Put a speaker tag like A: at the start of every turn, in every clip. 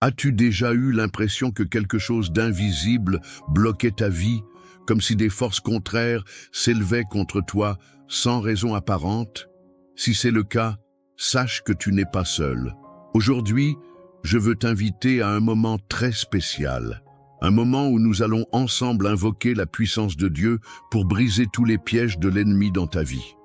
A: As-tu déjà eu l'impression que quelque chose d'invisible bloquait ta vie, comme si des forces contraires s'élevaient contre toi sans raison apparente? Si c'est le cas, sache que tu n'es pas seul. Aujourd'hui, je veux t'inviter à un moment très spécial. Un moment où nous allons ensemble invoquer la puissance de Dieu pour briser tous les pièges de l'ennemi dans ta vie.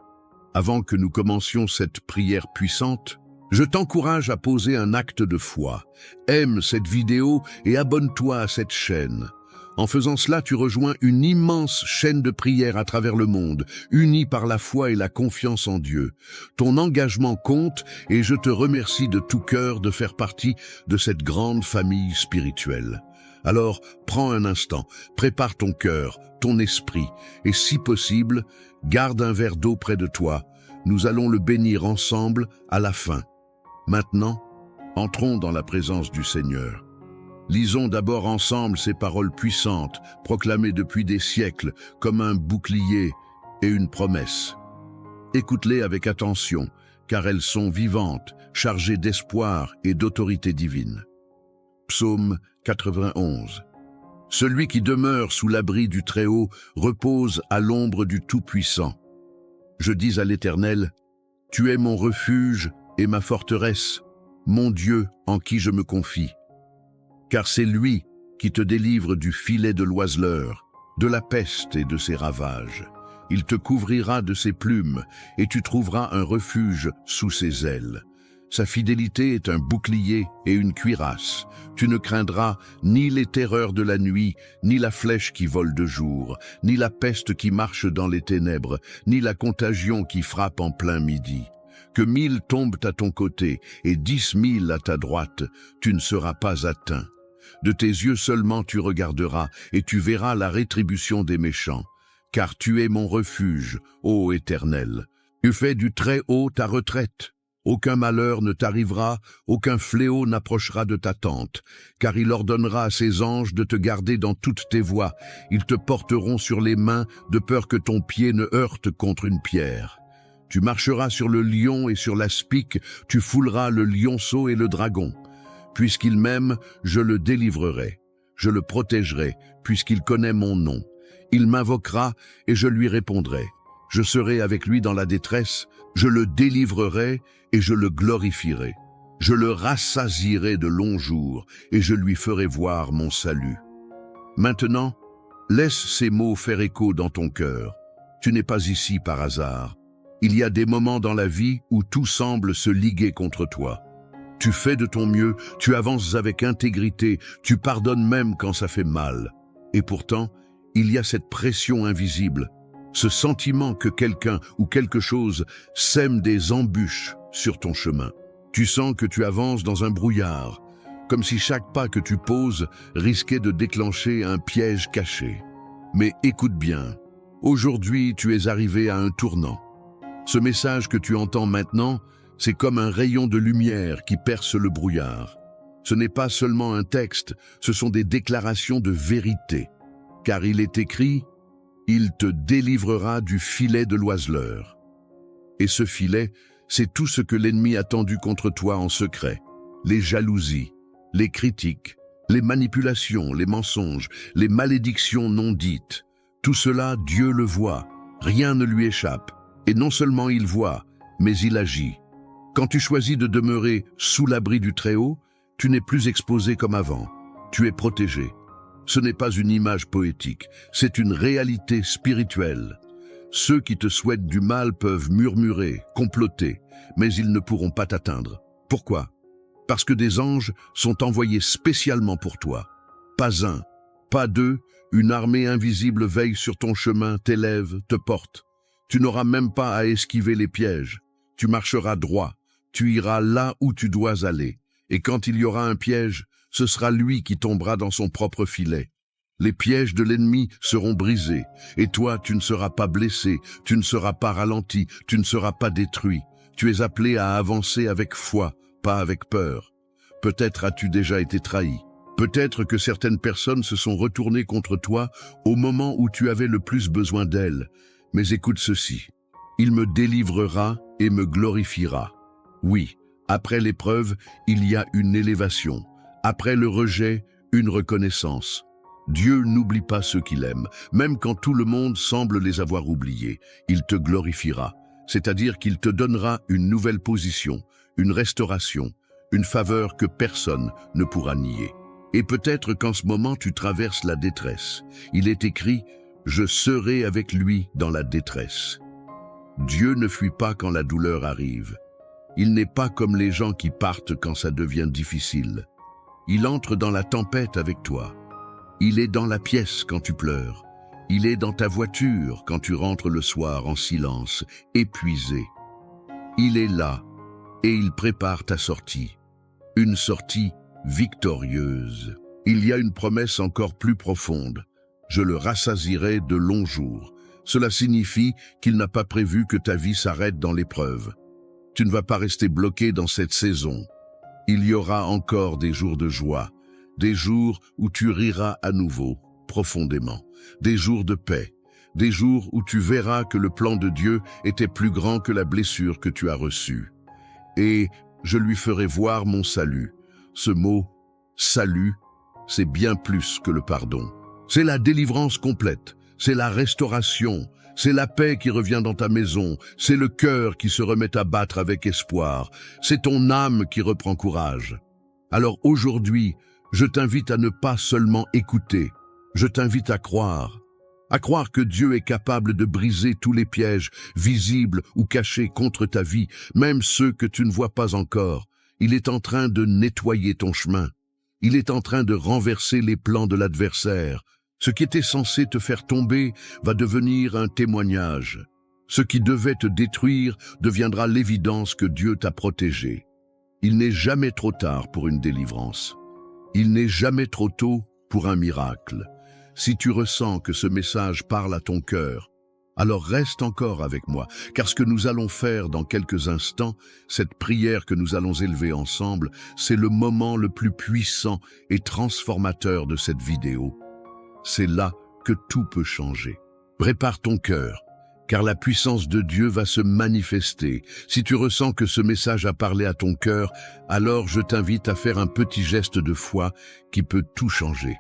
A: Avant que nous commencions cette prière puissante, je t'encourage à poser un acte de foi. Aime cette vidéo et abonne-toi à cette chaîne. En faisant cela, tu rejoins une immense chaîne de prières à travers le monde, unie par la foi et la confiance en Dieu. Ton engagement compte et je te remercie de tout cœur de faire partie de cette grande famille spirituelle. Alors, prends un instant, prépare ton cœur, ton esprit, et si possible, garde un verre d'eau près de toi. Nous allons le bénir ensemble à la fin. Maintenant, entrons dans la présence du Seigneur. Lisons d'abord ensemble ces paroles puissantes, proclamées depuis des siècles, comme un bouclier et une promesse. Écoute-les avec attention, car elles sont vivantes, chargées d'espoir et d'autorité divine. Psaume 91. Celui qui demeure sous l'abri du Très-Haut repose à l'ombre du Tout-Puissant. Je dis à l'Éternel, « Tu es mon refuge et ma forteresse, mon Dieu en qui je me confie. » Car c'est lui qui te délivre du filet de l'oiseleur, de la peste et de ses ravages. Il te couvrira de ses plumes et tu trouveras un refuge sous ses ailes. Sa fidélité est un bouclier et une cuirasse. Tu ne craindras ni les terreurs de la nuit, ni la flèche qui vole de jour, ni la peste qui marche dans les ténèbres, ni la contagion qui frappe en plein midi. Que 1000 tombent à ton côté et 10 000 à ta droite, tu ne seras pas atteint. De tes yeux seulement tu regarderas et tu verras la rétribution des méchants. Car tu es mon refuge, ô Éternel. Tu fais du Très-Haut ta retraite. Aucun malheur ne t'arrivera, aucun fléau n'approchera de ta tente, car il ordonnera à ses anges de te garder dans toutes tes voies. Ils te porteront sur les mains, de peur que ton pied ne heurte contre une pierre. Tu marcheras sur le lion et sur l'aspic, tu fouleras le lionceau et le dragon. Puisqu'il m'aime, je le délivrerai. Je le protégerai, puisqu'il connaît mon nom. Il m'invoquera et je lui répondrai. Je serai avec lui dans la détresse, je le délivrerai et je le glorifierai. Je le rassasierai de longs jours et je lui ferai voir mon salut. Maintenant, laisse ces mots faire écho dans ton cœur. Tu n'es pas ici par hasard. Il y a des moments dans la vie où tout semble se liguer contre toi. Tu fais de ton mieux, tu avances avec intégrité, tu pardonnes même quand ça fait mal. Et pourtant, il y a cette pression invisible, ce sentiment que quelqu'un ou quelque chose sème des embûches sur ton chemin. Tu sens que tu avances dans un brouillard, comme si chaque pas que tu poses risquait de déclencher un piège caché. Mais écoute bien, aujourd'hui tu es arrivé à un tournant. Ce message que tu entends maintenant, c'est comme un rayon de lumière qui perce le brouillard. Ce n'est pas seulement un texte, ce sont des déclarations de vérité. Car il est écrit, « Il te délivrera du filet de l'oiseleur. » Et ce filet, c'est tout ce que l'ennemi a tendu contre toi en secret. Les jalousies, les critiques, les manipulations, les mensonges, les malédictions non dites. Tout cela, Dieu le voit, rien ne lui échappe. Et non seulement il voit, mais il agit. Quand tu choisis de demeurer sous l'abri du Très-Haut, tu n'es plus exposé comme avant. Tu es protégé. Ce n'est pas une image poétique, c'est une réalité spirituelle. Ceux qui te souhaitent du mal peuvent murmurer, comploter, mais ils ne pourront pas t'atteindre. Pourquoi? Parce que des anges sont envoyés spécialement pour toi. Pas un, pas deux, une armée invisible veille sur ton chemin, t'élève, te porte. Tu n'auras même pas à esquiver les pièges. Tu marcheras droit, tu iras là où tu dois aller. Et quand il y aura un piège, ce sera lui qui tombera dans son propre filet. Les pièges de l'ennemi seront brisés, et toi tu ne seras pas blessé, tu ne seras pas ralenti, tu ne seras pas détruit. Tu es appelé à avancer avec foi, pas avec peur. Peut-être as-tu déjà été trahi. Peut-être que certaines personnes se sont retournées contre toi au moment où tu avais le plus besoin d'elles. Mais écoute ceci, il me délivrera et me glorifiera. Oui, après l'épreuve, il y a une élévation, Après le rejet, une reconnaissance. Dieu n'oublie pas ceux qu'il aime, même quand tout le monde semble les avoir oubliés. Il te glorifiera, c'est-à-dire qu'il te donnera une nouvelle position, une restauration, une faveur que personne ne pourra nier. Et peut-être qu'en ce moment tu traverses la détresse. Il est écrit « Je serai avec lui dans la détresse ». Dieu ne fuit pas quand la douleur arrive. Il n'est pas comme les gens qui partent quand ça devient difficile. Il entre dans la tempête avec toi. Il est dans la pièce quand tu pleures. Il est dans ta voiture quand tu rentres le soir en silence, épuisé. Il est là et il prépare ta sortie. Une sortie victorieuse. Il y a une promesse encore plus profonde. Je le rassasierai de longs jours. Cela signifie qu'il n'a pas prévu que ta vie s'arrête dans l'épreuve. Tu ne vas pas rester bloqué dans cette saison. Il y aura encore des jours de joie, des jours où tu riras à nouveau, profondément, des jours de paix, des jours où tu verras que le plan de Dieu était plus grand que la blessure que tu as reçue. Et je lui ferai voir mon salut. Ce mot « salut », c'est bien plus que le pardon. C'est la délivrance complète, c'est la restauration, c'est la paix qui revient dans ta maison, c'est le cœur qui se remet à battre avec espoir, c'est ton âme qui reprend courage. Alors aujourd'hui, je t'invite à ne pas seulement écouter, je t'invite à croire que Dieu est capable de briser tous les pièges, visibles ou cachés contre ta vie, même ceux que tu ne vois pas encore. Il est en train de nettoyer ton chemin. Il est en train de renverser les plans de l'adversaire. Ce qui était censé te faire tomber va devenir un témoignage. Ce qui devait te détruire deviendra l'évidence que Dieu t'a protégé. Il n'est jamais trop tard pour une délivrance. Il n'est jamais trop tôt pour un miracle. Si tu ressens que ce message parle à ton cœur, alors reste encore avec moi, car ce que nous allons faire dans quelques instants, cette prière que nous allons élever ensemble, c'est le moment le plus puissant et transformateur de cette vidéo. C'est là que tout peut changer. Prépare ton cœur, car la puissance de Dieu va se manifester. Si tu ressens que ce message a parlé à ton cœur, alors je t'invite à faire un petit geste de foi qui peut tout changer.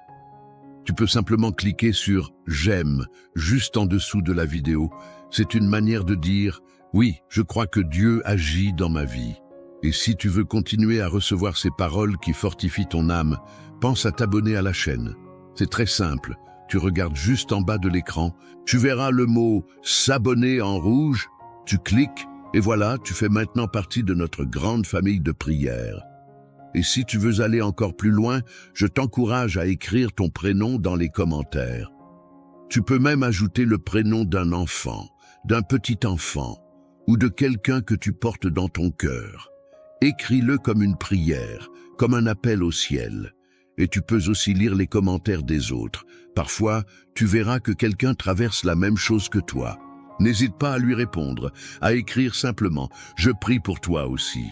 A: Tu peux simplement cliquer sur « J'aime » juste en dessous de la vidéo. C'est une manière de dire « Oui, je crois que Dieu agit dans ma vie ». Et si tu veux continuer à recevoir ces paroles qui fortifient ton âme, pense à t'abonner à la chaîne. C'est très simple, tu regardes juste en bas de l'écran, tu verras le mot « S'abonner » en rouge, tu cliques et voilà, tu fais maintenant partie de notre grande famille de prières. Et si tu veux aller encore plus loin, je t'encourage à écrire ton prénom dans les commentaires. Tu peux même ajouter le prénom d'un enfant, d'un petit enfant, ou de quelqu'un que tu portes dans ton cœur. Écris-le comme une prière, comme un appel au ciel. Et tu peux aussi lire les commentaires des autres. Parfois, tu verras que quelqu'un traverse la même chose que toi. N'hésite pas à lui répondre, à écrire simplement « Je prie pour toi aussi ».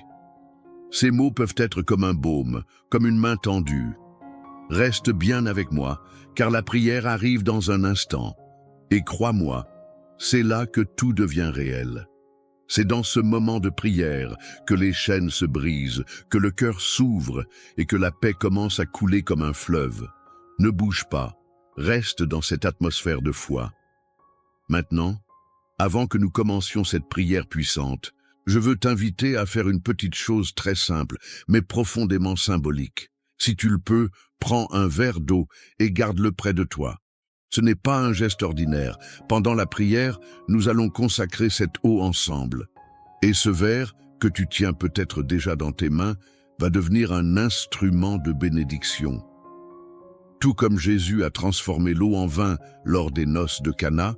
A: Ces mots peuvent être comme un baume, comme une main tendue. Reste bien avec moi, car la prière arrive dans un instant. Et crois-moi, c'est là que tout devient réel. C'est dans ce moment de prière que les chaînes se brisent, que le cœur s'ouvre et que la paix commence à couler comme un fleuve. Ne bouge pas, reste dans cette atmosphère de foi. Maintenant, avant que nous commencions cette prière puissante, je veux t'inviter à faire une petite chose très simple, mais profondément symbolique. Si tu le peux, prends un verre d'eau et garde-le près de toi. Ce n'est pas un geste ordinaire. Pendant la prière, nous allons consacrer cette eau ensemble. Et ce verre, que tu tiens peut-être déjà dans tes mains, va devenir un instrument de bénédiction. Tout comme Jésus a transformé l'eau en vin lors des noces de Cana,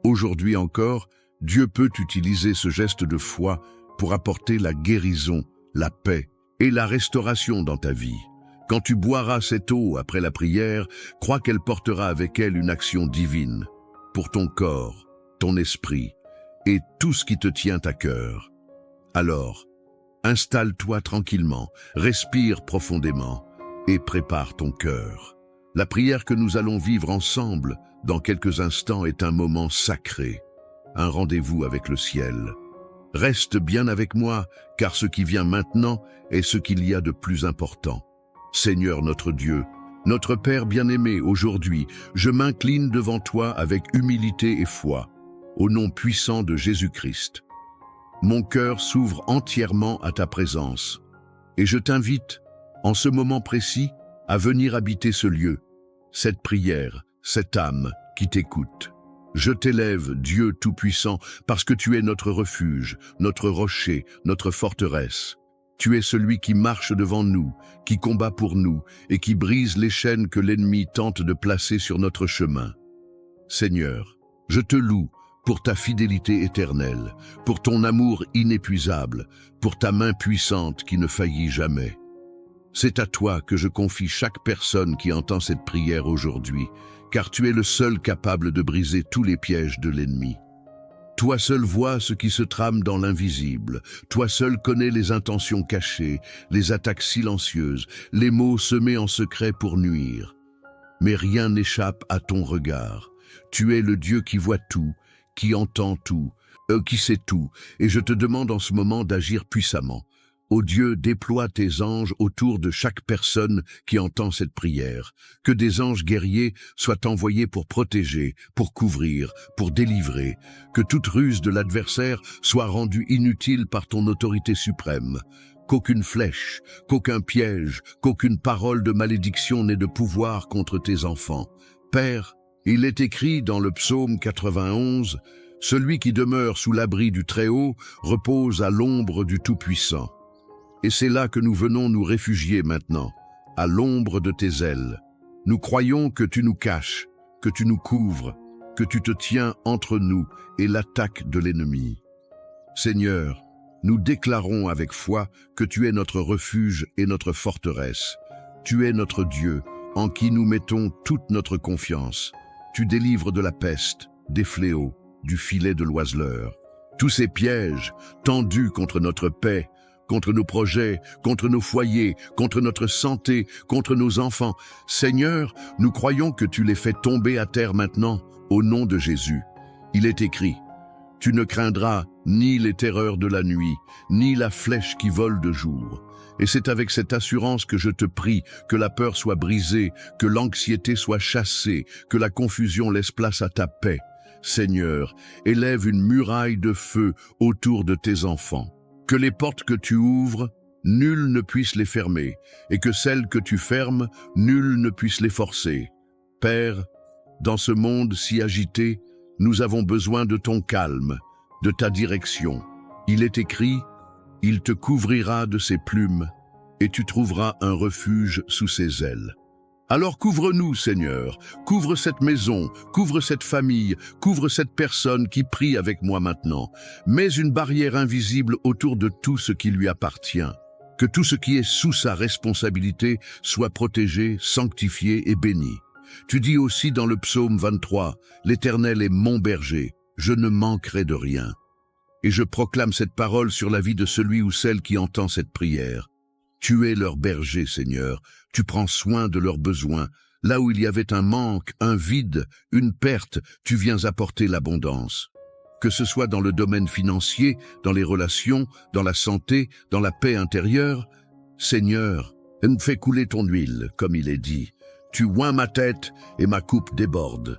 A: aujourd'hui encore, Dieu peut utiliser ce geste de foi pour apporter la guérison, la paix et la restauration dans ta vie. Quand tu boiras cette eau après la prière, crois qu'elle portera avec elle une action divine pour ton corps, ton esprit et tout ce qui te tient à cœur. Alors, installe-toi tranquillement, respire profondément et prépare ton cœur. La prière que nous allons vivre ensemble dans quelques instants est un moment sacré, un rendez-vous avec le ciel. Reste bien avec moi, car ce qui vient maintenant est ce qu'il y a de plus important. Seigneur notre Dieu, notre Père bien-aimé, aujourd'hui, je m'incline devant toi avec humilité et foi, au nom puissant de Jésus-Christ. Mon cœur s'ouvre entièrement à ta présence, et je t'invite, en ce moment précis, à venir habiter ce lieu, cette prière, cette âme qui t'écoute. Je t'élève, Dieu Tout-Puissant, parce que tu es notre refuge, notre rocher, notre forteresse. Tu es celui qui marche devant nous, qui combat pour nous et qui brise les chaînes que l'ennemi tente de placer sur notre chemin. Seigneur, je te loue pour ta fidélité éternelle, pour ton amour inépuisable, pour ta main puissante qui ne faillit jamais. C'est à toi que je confie chaque personne qui entend cette prière aujourd'hui, car tu es le seul capable de briser tous les pièges de l'ennemi. Toi seul vois ce qui se trame dans l'invisible. Toi seul connais les intentions cachées, les attaques silencieuses, les mots semés en secret pour nuire. Mais rien n'échappe à ton regard. Tu es le Dieu qui voit tout, qui entend tout, qui sait tout, et je te demande en ce moment d'agir puissamment. Ô Dieu, déploie tes anges autour de chaque personne qui entend cette prière. Que des anges guerriers soient envoyés pour protéger, pour couvrir, pour délivrer. Que toute ruse de l'adversaire soit rendue inutile par ton autorité suprême. Qu'aucune flèche, qu'aucun piège, qu'aucune parole de malédiction n'ait de pouvoir contre tes enfants. Père, il est écrit dans le psaume 91, « Celui qui demeure sous l'abri du Très-Haut repose à l'ombre du Tout-Puissant. » Et c'est là que nous venons nous réfugier maintenant, à l'ombre de tes ailes. Nous croyons que tu nous caches, que tu nous couvres, que tu te tiens entre nous et l'attaque de l'ennemi. Seigneur, nous déclarons avec foi que tu es notre refuge et notre forteresse. Tu es notre Dieu, en qui nous mettons toute notre confiance. Tu délivres de la peste, des fléaux, du filet de l'oiseleur. Tous ces pièges, tendus contre notre paix, contre nos projets, contre nos foyers, contre notre santé, contre nos enfants. Seigneur, nous croyons que tu les fais tomber à terre maintenant, au nom de Jésus. Il est écrit, « Tu ne craindras ni les terreurs de la nuit, ni la flèche qui vole de jour. » Et c'est avec cette assurance que je te prie que la peur soit brisée, que l'anxiété soit chassée, que la confusion laisse place à ta paix. Seigneur, élève une muraille de feu autour de tes enfants. Que les portes que tu ouvres, nul ne puisse les fermer, et que celles que tu fermes, nul ne puisse les forcer. Père, dans ce monde si agité, nous avons besoin de ton calme, de ta direction. Il est écrit, « Il te couvrira de ses plumes, et tu trouveras un refuge sous ses ailes. » Alors couvre-nous, Seigneur, couvre cette maison, couvre cette famille, couvre cette personne qui prie avec moi maintenant. Mets une barrière invisible autour de tout ce qui lui appartient. Que tout ce qui est sous sa responsabilité soit protégé, sanctifié et béni. Tu dis aussi dans le psaume 23, « L'Éternel est mon berger, je ne manquerai de rien. » Et je proclame cette parole sur la vie de celui ou celle qui entend cette prière. Tu es leur berger, Seigneur. Tu prends soin de leurs besoins. Là où il y avait un manque, un vide, une perte, tu viens apporter l'abondance. Que ce soit dans le domaine financier, dans les relations, dans la santé, dans la paix intérieure, Seigneur, fais couler ton huile, comme il est dit. Tu oins ma tête et ma coupe déborde.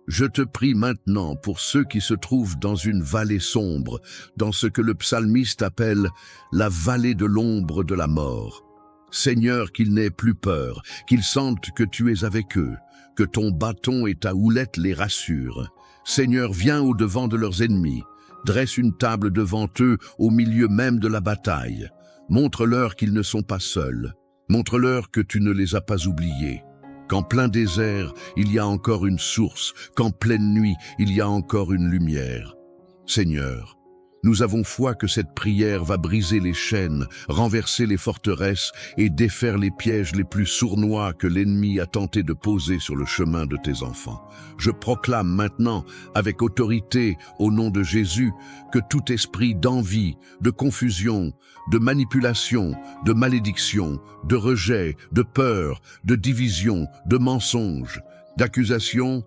A: Je te prie maintenant pour ceux qui se trouvent dans une vallée sombre, dans ce que le psalmiste appelle la vallée de l'ombre de la mort. Seigneur, qu'ils n'aient plus peur, qu'ils sentent que tu es avec eux, que ton bâton et ta houlette les rassurent. Seigneur, viens au-devant de leurs ennemis, dresse une table devant eux au milieu même de la bataille. Montre-leur qu'ils ne sont pas seuls, montre-leur que tu ne les as pas oubliés. Qu'en plein désert, il y a encore une source, qu'en pleine nuit, il y a encore une lumière. Seigneur, nous avons foi que cette prière va briser les chaînes, renverser les forteresses et défaire les pièges les plus sournois que l'ennemi a tenté de poser sur le chemin de tes enfants. Je proclame maintenant, avec autorité, au nom de Jésus, que tout esprit d'envie, de confusion, de manipulation, de malédiction, de rejet, de peur, de division, de mensonge, d'accusation,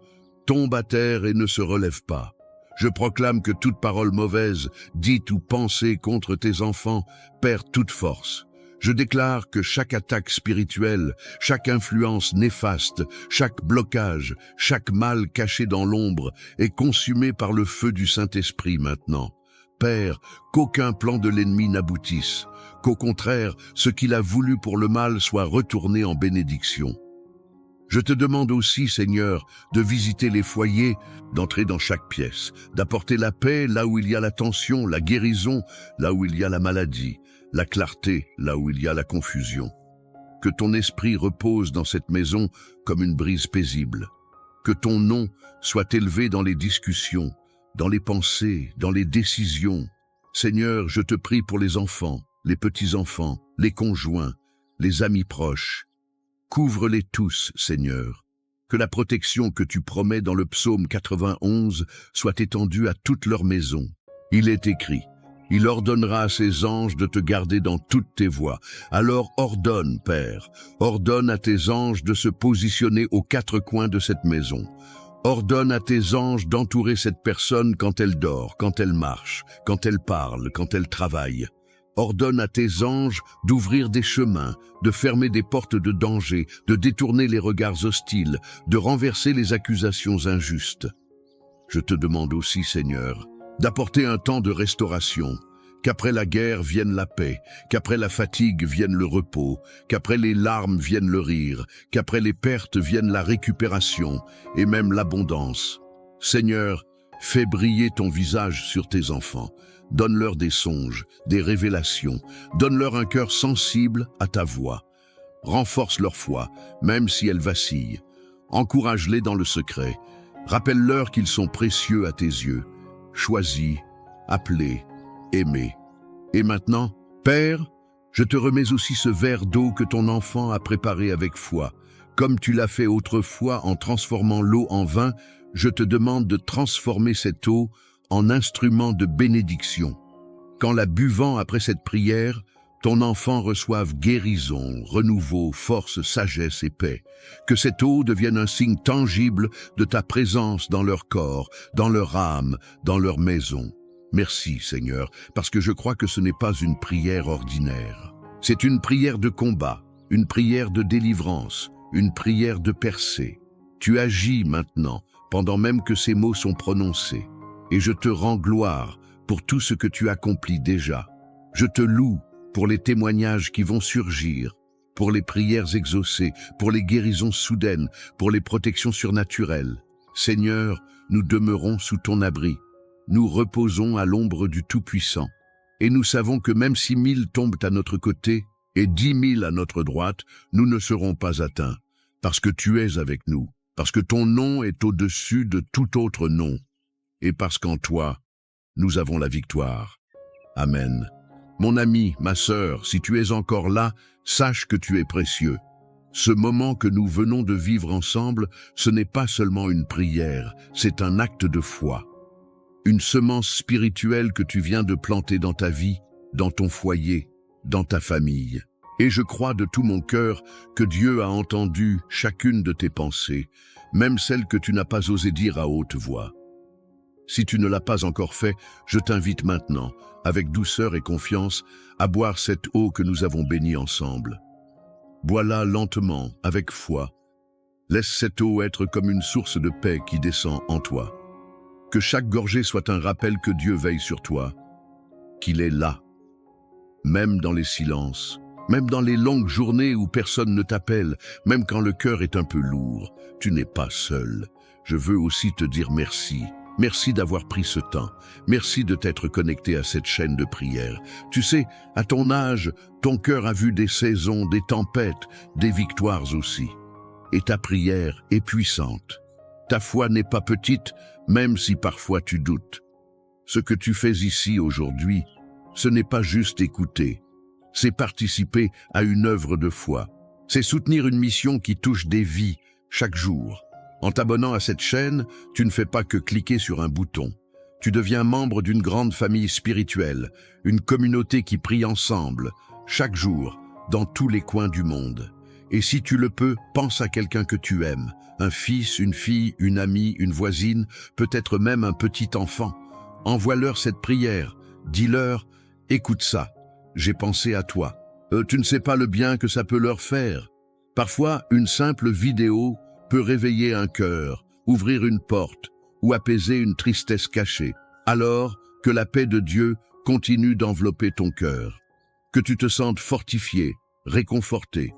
A: tombe à terre et ne se relève pas. Je proclame que toute parole mauvaise, dite ou pensée contre tes enfants, perd toute force. Je déclare que chaque attaque spirituelle, chaque influence néfaste, chaque blocage, chaque mal caché dans l'ombre est consumé par le feu du Saint-Esprit maintenant. Père, qu'aucun plan de l'ennemi n'aboutisse, qu'au contraire, ce qu'il a voulu pour le mal soit retourné en bénédiction. Je te demande aussi, Seigneur, de visiter les foyers, d'entrer dans chaque pièce, d'apporter la paix là où il y a la tension, la guérison là où il y a la maladie, la clarté là où il y a la confusion. Que ton esprit repose dans cette maison comme une brise paisible. Que ton nom soit élevé dans les discussions, dans les pensées, dans les décisions. Seigneur, je te prie pour les enfants, les petits-enfants, les conjoints, les amis proches. Couvre-les tous, Seigneur. Que la protection que tu promets dans le psaume 91 soit étendue à toute leur maison. Il est écrit, « Il ordonnera à ses anges de te garder dans toutes tes voies. » Alors ordonne, Père, ordonne à tes anges de se positionner aux quatre coins de cette maison. Ordonne à tes anges d'entourer cette personne quand elle dort, quand elle marche, quand elle parle, quand elle travaille. Ordonne à tes anges d'ouvrir des chemins, de fermer des portes de danger, de détourner les regards hostiles, de renverser les accusations injustes. Je te demande aussi, Seigneur, d'apporter un temps de restauration, qu'après la guerre vienne la paix, qu'après la fatigue vienne le repos, qu'après les larmes vienne le rire, qu'après les pertes vienne la récupération et même l'abondance. Seigneur, fais briller ton visage sur tes enfants. Donne-leur des songes, des révélations. Donne-leur un cœur sensible à ta voix. Renforce leur foi, même si elle vacille. Encourage-les dans le secret. Rappelle-leur qu'ils sont précieux à tes yeux. Choisis, appelés, aimés. Et maintenant, Père, je te remets aussi ce verre d'eau que ton enfant a préparé avec foi. Comme tu l'as fait autrefois en transformant l'eau en vin, je te demande de transformer cette eau en instrument de bénédiction. Qu'en la buvant après cette prière, ton enfant reçoive guérison, renouveau, force, sagesse et paix. Que cette eau devienne un signe tangible de ta présence dans leur corps, dans leur âme, dans leur maison. Merci, Seigneur, parce que je crois que ce n'est pas une prière ordinaire. C'est une prière de combat, une prière de délivrance, une prière de percée. Tu agis maintenant, pendant même que ces mots sont prononcés. Et je te rends gloire pour tout ce que tu accomplis déjà. Je te loue pour les témoignages qui vont surgir, pour les prières exaucées, pour les guérisons soudaines, pour les protections surnaturelles. Seigneur, nous demeurons sous ton abri. Nous reposons à l'ombre du Tout-Puissant. Et nous savons que même si 1000 tombent à notre côté et 10 000 à notre droite, nous ne serons pas atteints, parce que tu es avec nous, parce que ton nom est au-dessus de tout autre nom. Et parce qu'en toi, nous avons la victoire. Amen. Mon ami, ma sœur, si tu es encore là, sache que tu es précieux. Ce moment que nous venons de vivre ensemble, ce n'est pas seulement une prière, c'est un acte de foi. Une semence spirituelle que tu viens de planter dans ta vie, dans ton foyer, dans ta famille. Et je crois de tout mon cœur que Dieu a entendu chacune de tes pensées, même celles que tu n'as pas osé dire à haute voix. Si tu ne l'as pas encore fait, je t'invite maintenant, avec douceur et confiance, à boire cette eau que nous avons bénie ensemble. Bois-la lentement, avec foi. Laisse cette eau être comme une source de paix qui descend en toi. Que chaque gorgée soit un rappel que Dieu veille sur toi, qu'il est là, même dans les silences, même dans les longues journées où personne ne t'appelle, même quand le cœur est un peu lourd. Tu n'es pas seul. Je veux aussi te dire merci. Merci d'avoir pris ce temps. Merci de t'être connecté à cette chaîne de prière. Tu sais, à ton âge, ton cœur a vu des saisons, des tempêtes, des victoires aussi. Et ta prière est puissante. Ta foi n'est pas petite, même si parfois tu doutes. Ce que tu fais ici aujourd'hui, ce n'est pas juste écouter. C'est participer à une œuvre de foi. C'est soutenir une mission qui touche des vies chaque jour. En t'abonnant à cette chaîne, tu ne fais pas que cliquer sur un bouton. Tu deviens membre d'une grande famille spirituelle, une communauté qui prie ensemble, chaque jour, dans tous les coins du monde. Et si tu le peux, pense à quelqu'un que tu aimes, un fils, une fille, une amie, une voisine, peut-être même un petit enfant. Envoie-leur cette prière, dis-leur « Écoute ça, j'ai pensé à toi ». Tu ne sais pas le bien que ça peut leur faire. Parfois, une simple vidéo peut réveiller un cœur, ouvrir une porte ou apaiser une tristesse cachée. Alors que la paix de Dieu continue d'envelopper ton cœur. Que tu te sentes fortifié, réconforté.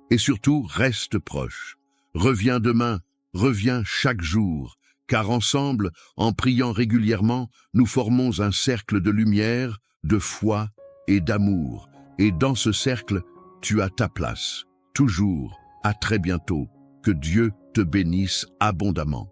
A: Et surtout, reste proche. Reviens demain, reviens chaque jour, car ensemble, en priant régulièrement, nous formons un cercle de lumière, de foi et d'amour. Et dans ce cercle, tu as ta place. Toujours, à très bientôt. Que Dieu te bénisse abondamment.